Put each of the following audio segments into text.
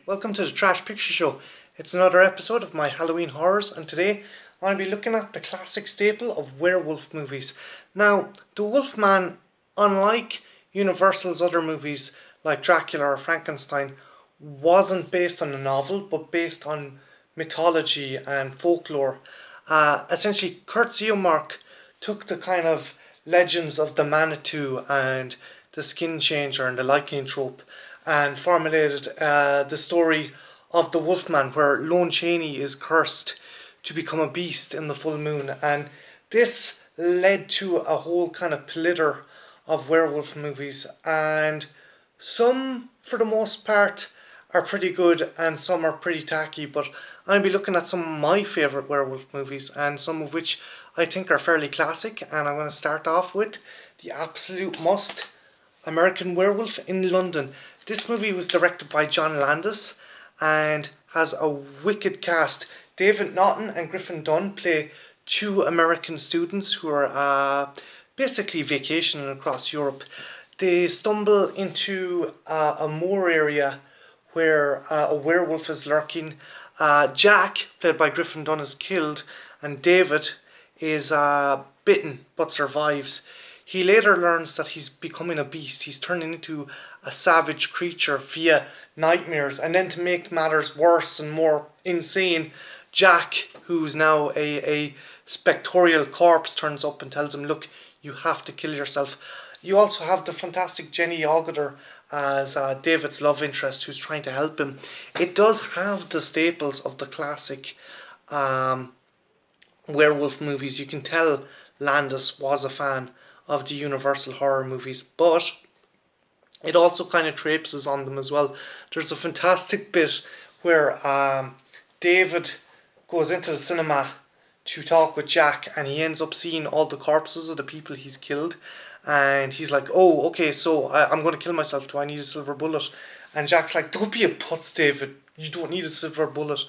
Welcome to the Trash Picture Show. It's another episode of my Halloween horrors, and today I'll be looking at the classic staple of werewolf movies. Now, the Wolfman, unlike Universal's other movies like Dracula or Frankenstein, wasn't based on a novel but based on mythology and folklore. Essentially, Kurt Ziomark took the kind of legends of the Manitou and the Skin Changer and the Lycanthrope and formulated the story of the Wolfman, where Lon Chaney is cursed to become a beast in the full moon. And this led to a whole kind of plitter of werewolf movies, and some, for the most part, are pretty good and some are pretty tacky. But I'll be looking at some of my favourite werewolf movies, and some of which I think are fairly classic. And I'm going to start off with the absolute must, American Werewolf in London. This movie was directed by John Landis and has a wicked cast. David Naughton and Griffin Dunne play two American students who are basically vacationing across Europe. They stumble into a moor area where a werewolf is lurking. Jack, played by Griffin Dunne, is killed, and David is bitten but survives. He later learns that he's becoming a beast. He's turning into a savage creature via nightmares. And then, to make matters worse and more insane, Jack, who's now a spectral corpse, turns up and tells him, look, you have to kill yourself. You also have the fantastic Jenny Agutter as David's love interest, who's trying to help him. It does have the staples of the classic werewolf movies. You can tell Landis was a fan of the Universal horror movies, but it also kind of traipses on them as well. There's a fantastic bit where David goes into the cinema to talk with Jack, and he ends up seeing all the corpses of the people he's killed, and he's like, oh, okay, so I'm going to kill myself. Do I need a silver bullet? And Jack's like, don't be a putz, David. You don't need a silver bullet.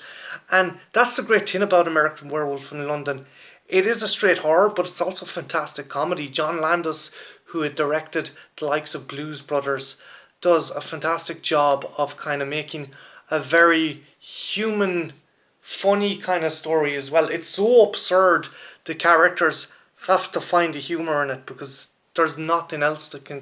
And that's the great thing about American Werewolf in London. It is a straight horror, but it's also fantastic comedy. John Landis, who had directed the likes of Blues Brothers, does a fantastic job of kind of making a very human, funny kind of story as well. It's so absurd, the characters have to find the humour in it, because there's nothing else that can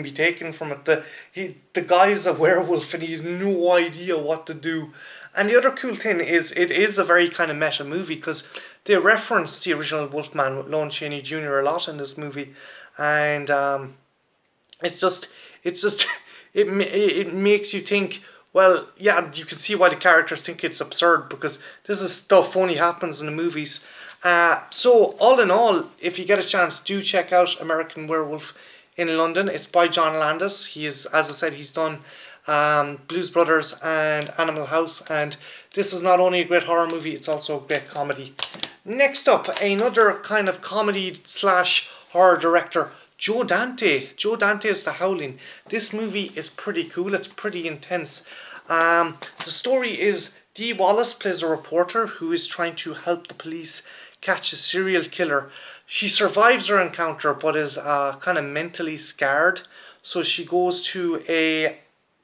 be taken from it. The guy is a werewolf and he has no idea what to do. And the other cool thing is, it is a very kind of meta movie, because they reference the original Wolfman with Lon Chaney Jr. a lot in this movie, and it makes you think. Well, yeah, you can see why the characters think it's absurd, because this is stuff only happens in the movies. So all in all, if you get a chance, do check out American Werewolf in London. It's by John Landis. He is, as I said, he's done Blues Brothers and Animal House, and this is not only a great horror movie, it's also a great comedy. Next up, another kind of comedy slash horror director, Joe Dante. Joe Dante is The Howling. This movie is pretty cool. It's pretty intense. The story is Dee Wallace plays a reporter who is trying to help the police catch a serial killer. She survives her encounter, but is kind of mentally scarred. So she goes to a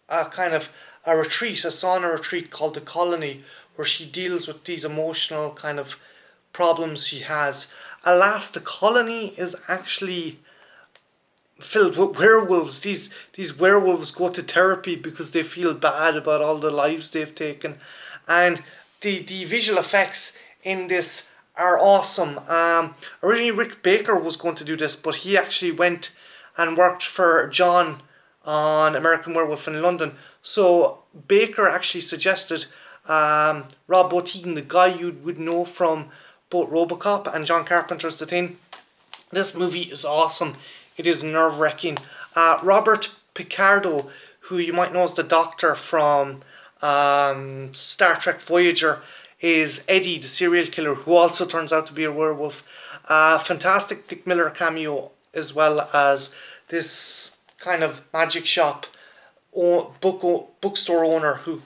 kind of a retreat, a sauna retreat called the Colony, where she deals with these emotional kind of problems she has. Alas, the Colony is actually filled with werewolves. These werewolves go to therapy because they feel bad about all the lives they've taken, and the visual effects in this are awesome. Originally Rick Baker was going to do this, but he actually went and worked for John on American Werewolf in London. So Baker actually suggested Rob Bottin, the guy you would know from both RoboCop and John Carpenter's The Thing. This movie is awesome. It is nerve-wracking. Robert Picardo, who you might know as the Doctor from Star Trek Voyager, is Eddie, the serial killer, who also turns out to be a werewolf. Fantastic Dick Miller cameo, as well as this kind of magic shop bookstore owner who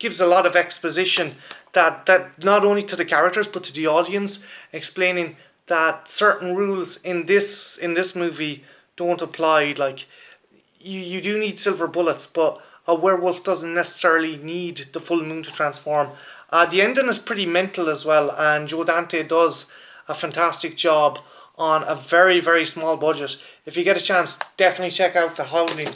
gives a lot of exposition that not only to the characters but to the audience, explaining that certain rules in this movie don't apply. Like, you do need silver bullets, but a werewolf doesn't necessarily need the full moon to transform. The ending is pretty mental as well, and Joe Dante does a fantastic job on a very, very small budget. If you get a chance, definitely check out The Howling.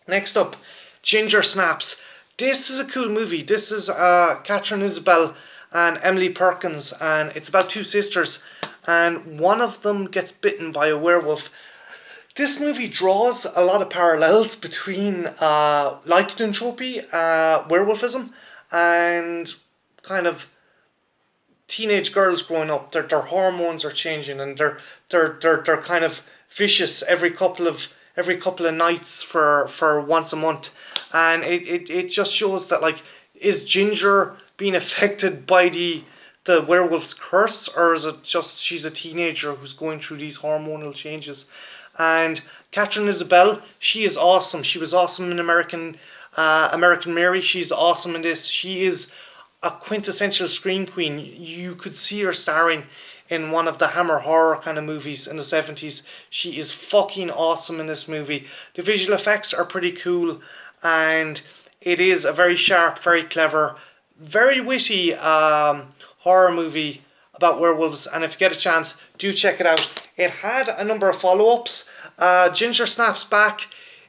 Next up, Ginger Snaps. This is a cool movie. This is Catherine Isabel and Emily Perkins, and it's about two sisters, and one of them gets bitten by a werewolf. This movie draws a lot of parallels between lycanthropy, werewolfism, and kind of teenage girls growing up. Their hormones are changing, and they're kind of vicious every couple of nights for once a month, and it just shows that, like, is Ginger being affected by the werewolf's curse, or is it just she's a teenager who's going through these hormonal changes? And Catherine Isabel, she is awesome. She was awesome in American Mary. She's awesome in this. She is a quintessential scream queen. You could see her starring in one of the Hammer horror kind of movies in the 70s. She is fucking awesome in this movie. The visual effects are pretty cool, and it is a very sharp, very clever, very witty horror movie about werewolves, and if you get a chance, do check it out. It had a number of follow-ups. Ginger Snaps Back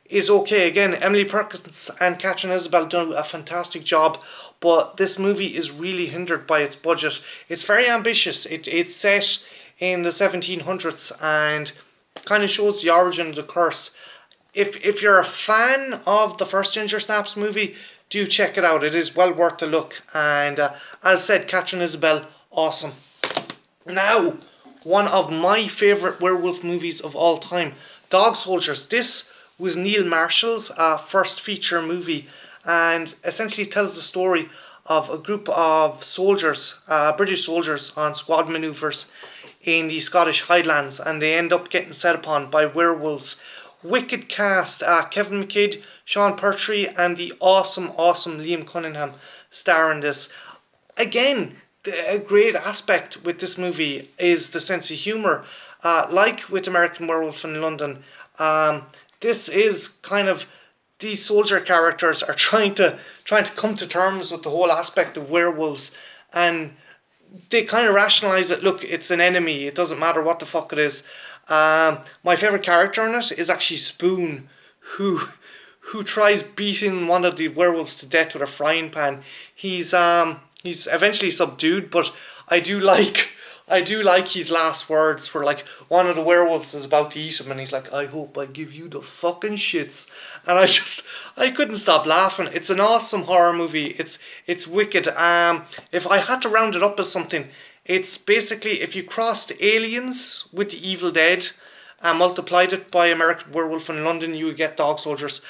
is okay. Again, Emily Perkins and Catherine Isabel do a fantastic job, but this movie is really hindered by its budget. It's very ambitious. It's set in the 1700s and kind of shows the origin of the curse. If you're a fan of the first Ginger Snaps movie, do check it out. It is well worth a look. And as I said, Catherine Isabel, awesome. Now, one of my favourite werewolf movies of all time, Dog Soldiers. This was Neil Marshall's first feature movie, and essentially tells the story of a group of soldiers, British soldiers, on squad manoeuvres in the Scottish Highlands, and they end up getting set upon by werewolves. Wicked cast, Kevin McKidd, Sean Pertwee, and the awesome Liam Cunningham star in this. Again, a great aspect with this movie is the sense of humour. Like with American Werewolf in London, this is kind of, these soldier characters are trying to come to terms with the whole aspect of werewolves, and they kind of rationalise it. Look, it's an enemy. It doesn't matter what the fuck it is. My favourite character in it is actually Spoon, who tries beating one of the werewolves to death with a frying pan. He's eventually subdued, but I do like his last words, for like, one of the werewolves is about to eat him and he's like, I hope I give you the fucking shits. And I couldn't stop laughing. It's an awesome horror movie. It's wicked. If I had to round it up as something, it's basically if you crossed Aliens with The Evil Dead and multiplied it by American Werewolf in London, you would get Dog Soldiers.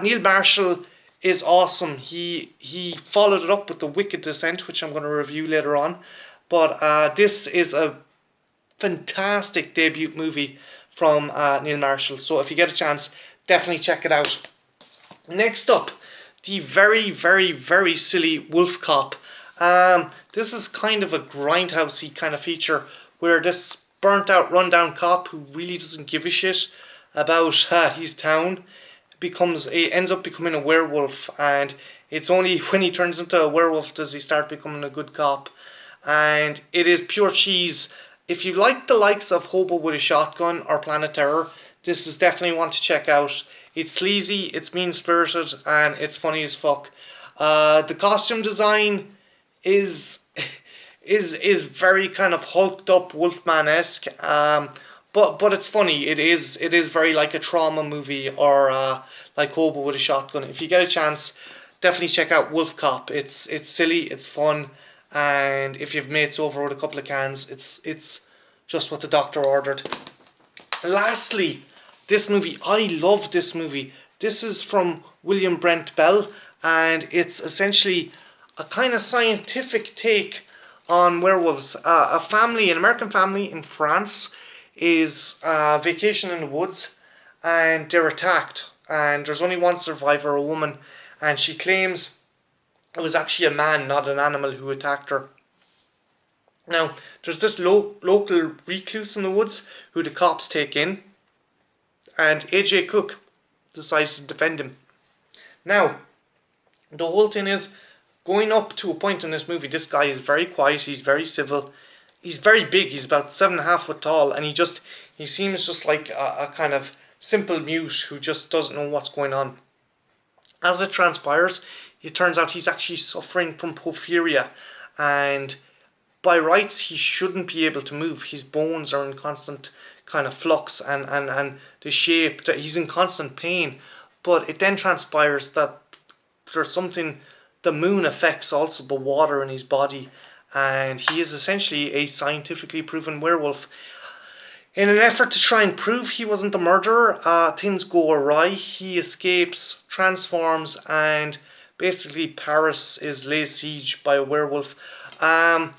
Neil Marshall is awesome. He followed it up with The Wicked Descent, which I'm going to review later on. But this is a fantastic debut movie from Neil Marshall. So if you get a chance, definitely check it out. Next up, the very, very, very silly Wolf Cop. This is kind of a grindhousey kind of feature where this burnt out, rundown cop who really doesn't give a shit about his town ends up becoming a werewolf, and it's only when he turns into a werewolf does he start becoming a good cop. And it is pure cheese. If you like the likes of Hobo with a Shotgun or Planet Terror, this is definitely one to check out. It's sleazy, it's mean-spirited, and it's funny as fuck. The costume design is very kind of hulked up Wolfman-esque, but it's funny. It is very like a trauma movie, or like Hobo with a Shotgun. If you get a chance, definitely check out Wolf Cop. It's silly, it's fun, and if you've mates over with a couple of cans, it's just what the doctor ordered. Lastly, this movie, I love this movie. This is from William Brent Bell, and it's essentially a kind of scientific take on werewolves. An American family in France is vacation in the woods, and they're attacked, and there's only one survivor, a woman, and she claims it was actually a man, not an animal, who attacked her. Now, there's this local recluse in the woods who the cops take in, and AJ Cook decides to defend him. Now, the whole thing is going up to a point in this movie. This guy is very quiet. He's very civil. He's very big. He's about 7.5 foot tall, and he seems just like a kind of simple mute who just doesn't know what's going on. As it transpires, it turns out he's actually suffering from porphyria, and by rights he shouldn't be able to move. His bones are in constant kind of flux, and the shape that he's in constant pain. But it then transpires that there's something, the moon affects also the water in his body, and he is essentially a scientifically proven werewolf. In an effort to try and prove he wasn't the murderer, things go awry. He escapes, transforms, and basically Paris is laid siege by a werewolf. My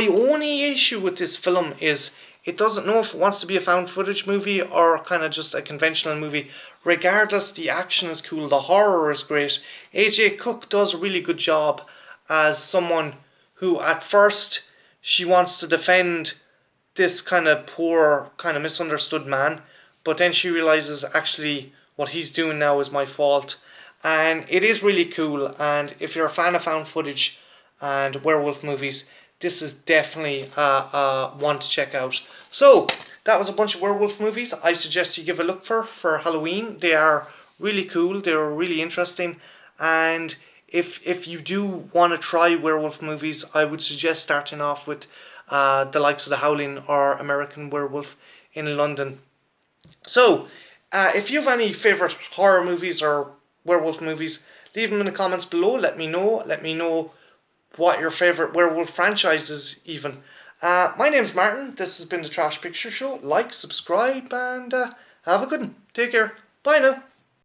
only issue with this film is it doesn't know if it wants to be a found footage movie or kind of just a conventional movie. Regardless, the action is cool, the horror is great. AJ Cook does a really good job as someone who at first she wants to defend this kind of poor, kind of misunderstood man, but then she realizes actually what he's doing now is my fault. And it is really cool, and if you're a fan of found footage and werewolf movies, this is definitely one to check out. So that was a bunch of werewolf movies I suggest you give a look for Halloween. They are really cool, they are really interesting, and if you do want to try werewolf movies, I would suggest starting off with the likes of The Howling or American Werewolf in London. So, if you have any favourite horror movies or werewolf movies, leave them in the comments below. Let me know. Let me know what your favourite werewolf franchise is even. My name's Martin. This has been the Trash Picture Show. Like, subscribe, and have a good one. Take care. Bye now.